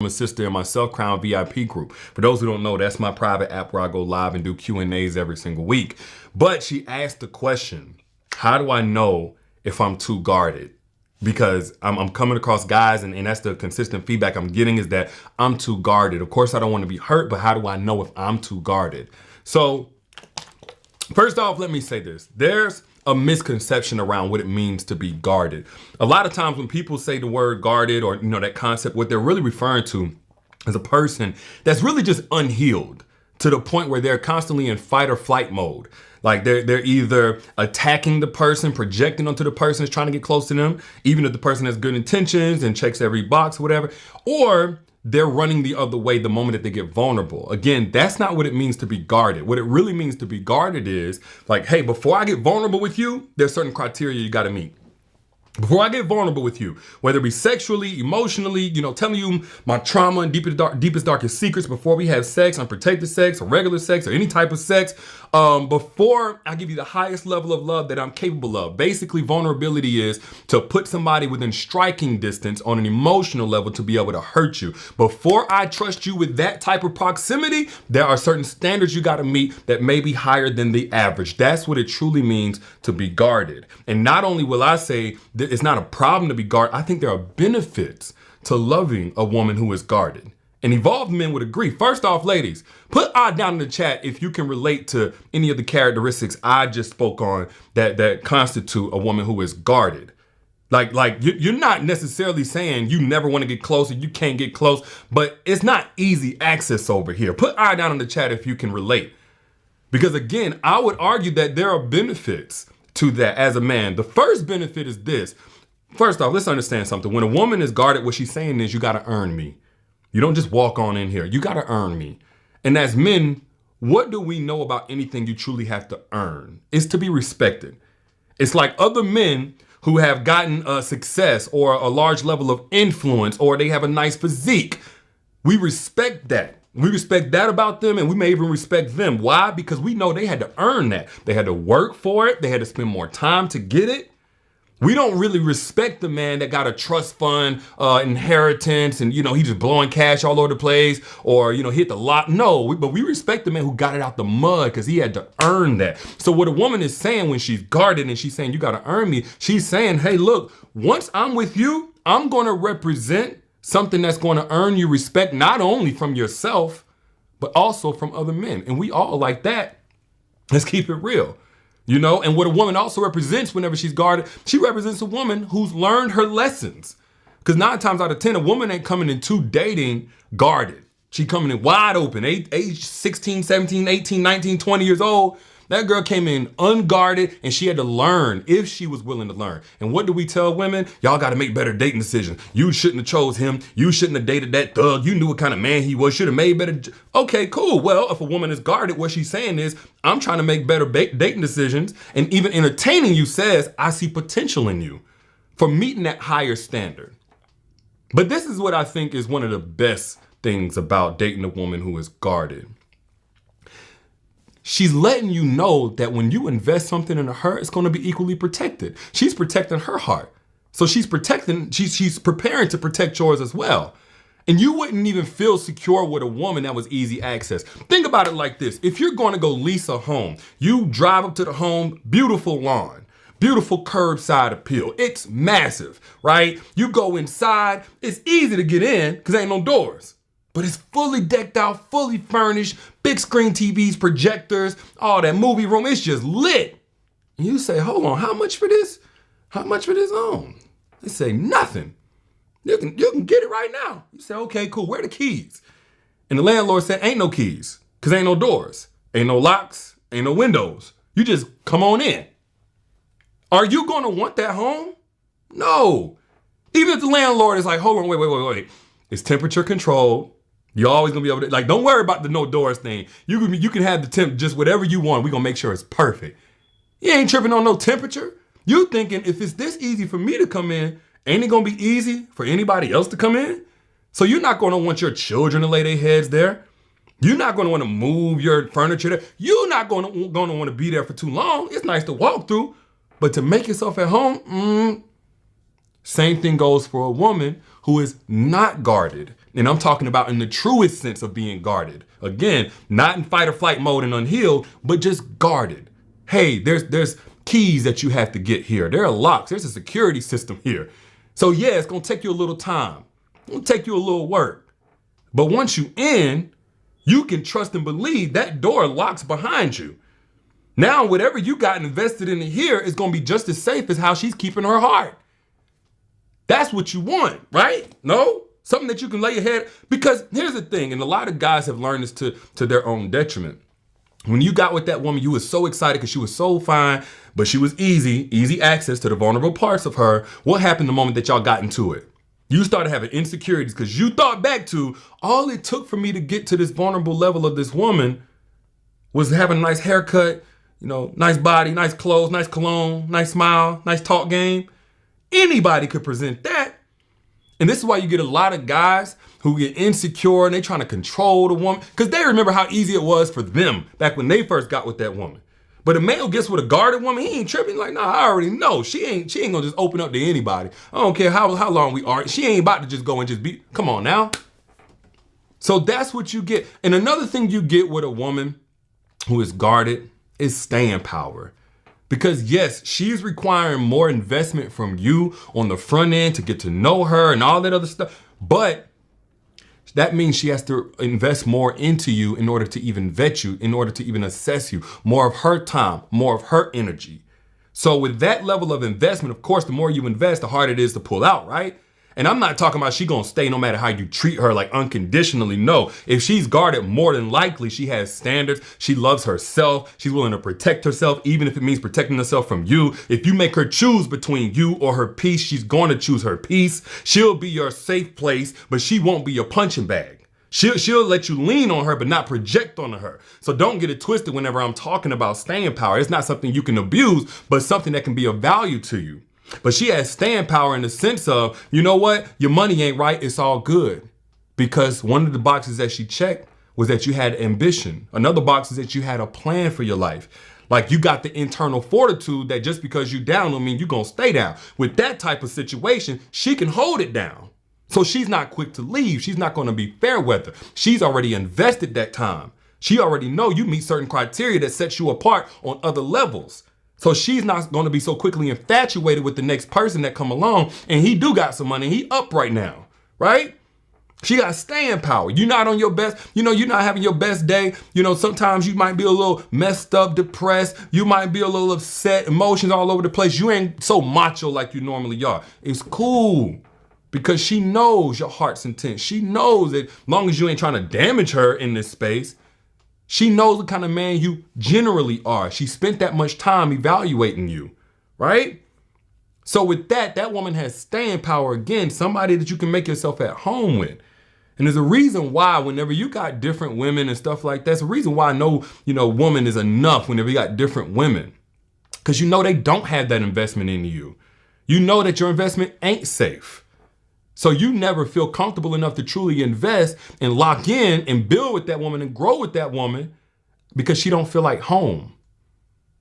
my sister in my Self Crown VIP group. For those who don't know, that's my private app where I go live and do Q&As every single week. But she asked the question, how do I know if I'm too guarded? Because I'm coming across guys, and that's the consistent feedback I'm getting, is that I'm too guarded. Of course, I don't want to be hurt, but how do I know if I'm too guarded? So first off, let me say this. There's a misconception around what it means to be guarded. A lot of times when people say the word guarded, or that concept, what they're really referring to is a person that's really just unhealed to the point where they're constantly in fight or flight mode. Like they're either attacking the person, projecting onto the person that's trying to get close to them, even if the person has good intentions and checks every box or whatever, or they're running the other way the moment that they get vulnerable. Again, that's not what it means to be guarded. What it really means to be guarded is like, hey, before I get vulnerable with you, there's certain criteria you got to meet. Before I get vulnerable with you, whether it be sexually, emotionally, telling you my trauma and deepest, darkest secrets before we have sex, unprotected sex, or regular sex, or any type of sex, before I give you the highest level of love that I'm capable of. Basically, vulnerability is to put somebody within striking distance on an emotional level to be able to hurt you. Before I trust you with that type of proximity, there are certain standards you got to meet that may be higher than the average. That's what it truly means to be guarded. And not only will I say that it's not a problem to be guarded, I think there are benefits to loving a woman who is guarded. And evolved men would agree. First off, ladies, put I down in the chat if you can relate to any of the characteristics I just spoke on that constitute a woman who is guarded. Like you're not necessarily saying you never want to get close or you can't get close, but it's not easy access over here. Put I down in the chat if you can relate. Because again, I would argue that there are benefits to that as a man. The first benefit is this. First off, let's understand something. When a woman is guarded, what she's saying is you got to earn me. You don't just walk on in here. You got to earn me. And as men, what do we know about anything you truly have to earn? It's to be respected. It's like other men who have gotten success or a large level of influence, or they have a nice physique. We respect that. We respect that about them, and we may even respect them. Why? Because we know they had to earn that. They had to work for it. They had to spend more time to get it. We don't really respect the man that got a trust fund inheritance and, he just blowing cash all over the place, or, hit the lot. No, but we respect the man who got it out the mud because he had to earn that. So what a woman is saying when she's guarded and she's saying, you got to earn me, she's saying, hey, look, once I'm with you, I'm going to represent something that's going to earn you respect, not only from yourself, but also from other men. And we all like that. Let's keep it real. And what a woman also represents whenever she's guarded, she represents a woman who's learned her lessons. Because 9 times out of 10, a woman ain't coming into dating guarded. She coming in wide open, age 16, 17, 18, 19, 20 years old. That girl came in unguarded, and she had to learn if she was willing to learn. And what do we tell women? Y'all got to make better dating decisions. You shouldn't have chose him. You shouldn't have dated that thug. You knew what kind of man he was. Should have made better. Okay, cool. Well, if a woman is guarded, what she's saying is, I'm trying to make better dating decisions. And even entertaining you says, I see potential in you for meeting that higher standard. But this is what I think is one of the best things about dating a woman who is guarded. She's letting you know that when you invest something into her, it's going to be equally protected. She's protecting her heart. So she's preparing to protect yours as well. And you wouldn't even feel secure with a woman that was easy access. Think about it like this. If you're going to go lease a home, you drive up to the home, beautiful lawn, beautiful curbside appeal. It's massive, right? You go inside, it's easy to get in because ain't no doors. But it's fully decked out, fully furnished, big screen TVs, projectors, all that movie room. It's just lit. And you say, hold on, how much for this? How much for this home? They say nothing. You can get it right now. You say, okay, cool. Where are the keys? And the landlord said, ain't no keys, because ain't no doors, ain't no locks, ain't no windows. You just come on in. Are you going to want that home? No. Even if the landlord is like, hold on, wait. It's temperature controlled. You're always gonna be able to, don't worry about the no doors thing. You can have the temp, just whatever you want. We're gonna make sure it's perfect. You ain't tripping on no temperature. You thinking if it's this easy for me to come in, ain't it gonna be easy for anybody else to come in? So you're not gonna want your children to lay their heads there. You're not gonna wanna move your furniture there. You're not gonna wanna be there for too long. It's nice to walk through, but to make yourself at home, same thing goes for a woman who is not guarded And I'm talking about in the truest sense of being guarded. Again, not in fight or flight mode and unhealed, but just guarded. Hey, there's keys that you have to get here. There are locks. There's a security system here. So yeah, it's gonna take you a little time. It's gonna take you a little work. But once you in, you can trust and believe that door locks behind you. Now, whatever you got invested in here is gonna be just as safe as how she's keeping her heart. That's what you want, right? No? Something that you can lay your head, because here's the thing, and a lot of guys have learned this to their own detriment. When you got with that woman, you was so excited because she was so fine, but she was easy access to the vulnerable parts of her. What happened the moment that y'all got into it? You started having insecurities because you thought back to all it took for me to get to this vulnerable level of this woman was having a nice haircut, nice body, nice clothes, nice cologne, nice smile, nice talk game. Anybody could present that. And this is why you get a lot of guys who get insecure and they trying to control the woman because they remember how easy it was for them back when they first got with that woman. But a male gets with a guarded woman, he ain't tripping. Like, nah, I already know. She ain't gonna just open up to anybody. I don't care how long we are. She ain't about to just go and just be, come on now. So that's what you get. And another thing you get with a woman who is guarded is staying power. Because yes, she's requiring more investment from you on the front end to get to know her and all that other stuff. But that means she has to invest more into you in order to even vet you, in order to even assess you, more of her time, more of her energy. So with that level of investment, of course, the more you invest, the harder it is to pull out, right? And I'm not talking about she gonna stay no matter how you treat her, like unconditionally. No, if she's guarded, more than likely she has standards. She loves herself. She's willing to protect herself, even if it means protecting herself from you. If you make her choose between you or her peace, she's going to choose her peace. She'll be your safe place, but she won't be your punching bag. She'll let you lean on her, but not project onto her. So don't get it twisted whenever I'm talking about staying power. It's not something you can abuse, but something that can be of value to you. But she has staying power in the sense of, you know what? Your money ain't right. It's all good. Because one of the boxes that she checked was that you had ambition. Another box is that you had a plan for your life. Like you got the internal fortitude that just because you down don't mean you're going to stay down. With that type of situation, she can hold it down. So she's not quick to leave. She's not going to be fair weather. She's already invested that time. She already know you meet certain criteria that sets you apart on other levels. So she's not going to be so quickly infatuated with the next person that come along and he do got some money. He up right now, right? She got staying power. You're not on your best, you're not having your best day. Sometimes you might be a little messed up, depressed. You might be a little upset, emotions all over the place. You ain't so macho like you normally are. It's cool because she knows your heart's intent. She knows that as long as you ain't trying to damage her in this space, she knows the kind of man you generally are. She spent that much time evaluating you, right? So with that woman has staying power again, somebody that you can make yourself at home with. And there's a reason why whenever you got different women and stuff like that, there's a reason why no, woman is enough whenever you got different women. Because they don't have that investment in you. You know that your investment ain't safe. So you never feel comfortable enough to truly invest and lock in and build with that woman and grow with that woman because she don't feel like home.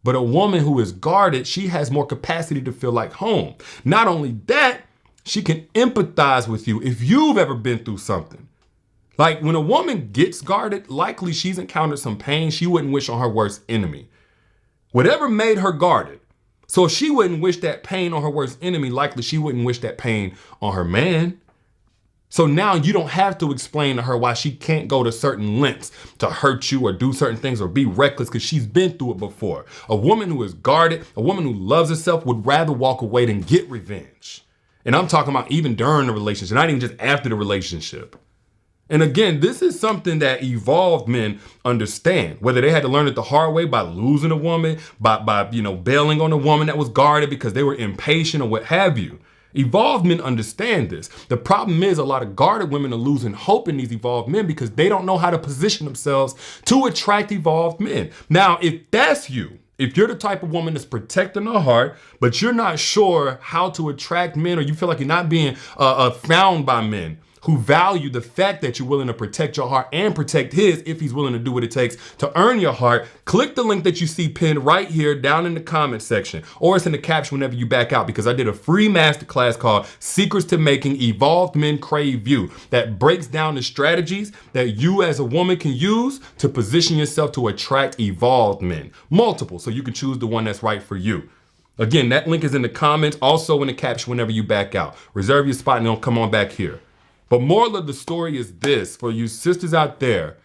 But a woman who is guarded, she has more capacity to feel like home. Not only that, she can empathize with you if you've ever been through something. Like when a woman gets guarded, likely she's encountered some pain she wouldn't wish on her worst enemy. Whatever made her guarded. So if she wouldn't wish that pain on her worst enemy, likely she wouldn't wish that pain on her man. So now you don't have to explain to her why she can't go to certain lengths to hurt you or do certain things or be reckless because she's been through it before. A woman who is guarded, a woman who loves herself would rather walk away than get revenge. And I'm talking about even during the relationship, not even just after the relationship. And again, this is something that evolved men understand, whether they had to learn it the hard way by losing a woman, by bailing on a woman that was guarded because they were impatient or what have you. Evolved men understand this. The problem is a lot of guarded women are losing hope in these evolved men because they don't know how to position themselves to attract evolved men. Now, if that's you, if you're the type of woman that's protecting her heart, but you're not sure how to attract men or you feel like you're not being found by men who value the fact that you're willing to protect your heart and protect his if he's willing to do what it takes to earn your heart, click the link that you see pinned right here down in the comment section, or it's in the caption whenever you back out, because I did a free masterclass called Secrets to Making Evolved Men Crave You that breaks down the strategies that you as a woman can use to position yourself to attract evolved men. Multiple, so you can choose the one that's right for you. Again, that link is in the comments, also in the caption whenever you back out. Reserve your spot and don't come on back here. But moral of the story is this, for you sisters out there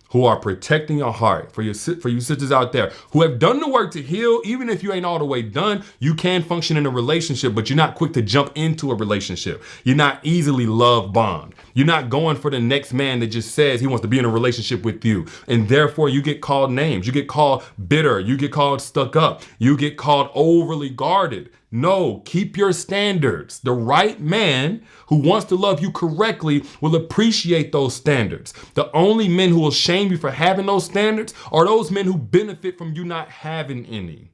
who are protecting your heart, for you sisters out there who have done the work to heal, even if you ain't all the way done, you can function in a relationship, but you're not quick to jump into a relationship. You're not easily love bombed. You're not going for the next man that just says he wants to be in a relationship with you. And therefore you get called names. You get called bitter. You get called stuck up. You get called overly guarded. No, keep your standards. The right man who wants to love you correctly will appreciate those standards. The only men who will shame you for having those standards are those men who benefit from you not having any.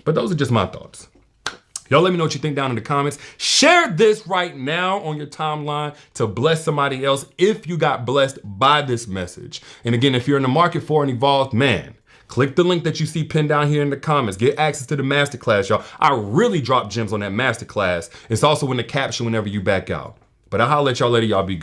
But those are just my thoughts. Y'all let me know what you think down in the comments. Share this right now on your timeline to bless somebody else if you got blessed by this message. And again, if you're in the market for an evolved man, click the link that you see pinned down here in the comments. Get access to the masterclass, y'all. I really drop gems on that masterclass. It's also in the caption whenever you back out. But I'll holler at y'all later. Y'all be good.